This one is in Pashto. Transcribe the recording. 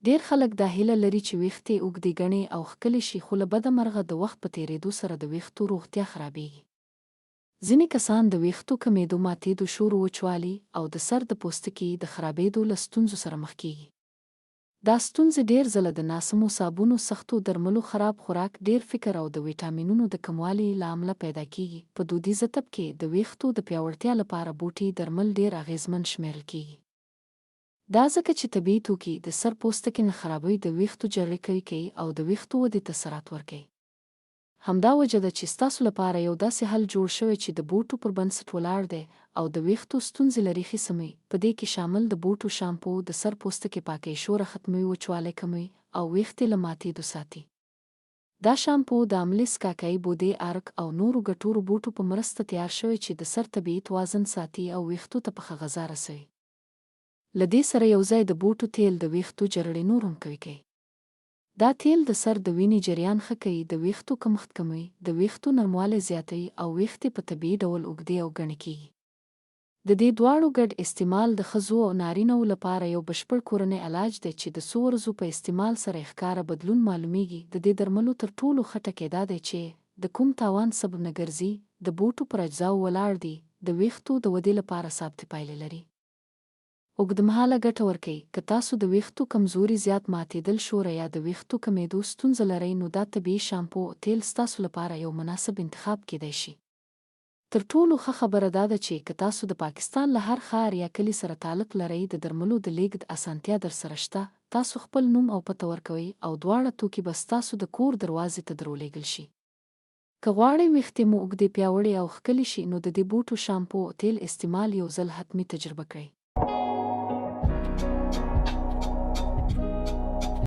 ډېر خلک دا هیله لري چې ویښتې اوږدې ګڼې او ښکلې شي، خو له بده مرغه د وخت په تېرېدو سره د ویښتو روغتیا خرابېږي. ځینې کسان د ویښتو کمېدو، ماتېدو، شورو وچوالي او د سر د پوستکي د خرابېدو له ستونزو سره مخ کېږي. دا ستونزې ډېر ځله د ناسمو صابونو، سختو درملو، خراب خوراک، ډېر فکر او د ویټامینونو د کموالي له امله پیدا کېږي. په دودیزه طب کې د ویښتو د پیاوړتیا لپاره بوټي درمل ډېر اغېزمن شمیرل کېږي. دا ځکه چې طبیعي توکي د سر پوستکي نه خرابوي، د ویښتو جوړې کوي او د ویښتو ودې ته سرعت ورکوي. همدا وجه ده چې ستاسو لپاره یو داسې حل جوړ شوی چې د بوټو پر بنسټ ولاړ دی او د ویښتو ستونزې له ریښې سموي. په دې کې شامل د بوټو شامپو د سر پوستکي پاکوي، شوره ختموي، وچوالی کموي او ویښتې له ماتېدو ساتي. دا شامپو د املیس، کاکای، بودې، ارک او نورو ګټورو بوټو په مرسته تیار شوی چې د سر طبیعي توازن ساتي او ویښتو ته پخه غذا رسوي. له دې سره یوځای د بوټو تیل د ویښتو جرړې نور هم قوي کوي. دا تیل د سر د وینې جریان ښه کوي، د ویښتو کمښت کموي، د ویښتو نرموالی زیاتوي او ویښتې په طبیعي ډول اوږدې او ګڼې کېږي. د دې دواړو ګډ استعمال د ښځو او نارینه‌وو لپاره یو بشپړ کورنی علاج دی چې د څو ورځو په استعمال سره یې ښکاره بدلون معلومیږي. د دې درملو تر ټولو ښه ټکی دا دی چې د کوم تاوان سبب نه ګرځي، د بوټو پر اجزاو ولاړ دي، د ویښتو د ودې لپاره ثابتې پایلې لري. اوږدمهاله ګټه ورکوي. که تاسو د ویښتو کمزوري، زیات ماتېدل، شوره یا د ویښتو کمېدو ستونزه لرئ، نو دا طبیعي شامپو او تیل ستاسو لپاره یو مناسب انتخاب کېدای شي. تر ټولو ښه خبره دا ده چې که تاسو د پاکستان له هر ښار یا کلي سره تعلق لرئ، د درملو د لیږد اسانتیا درسره شته. تاسو خپل نوم او پته ورکوئ او دواړه توکي به ستاسو د کور دروازې ته درولېږل شي. که غواړئ ویښتې مو اوږدې، پیاوړې او ښکلې شي، نو د دې بوټو شامپو او تیل استعمال یو ځل حتمي تجربه کړئ.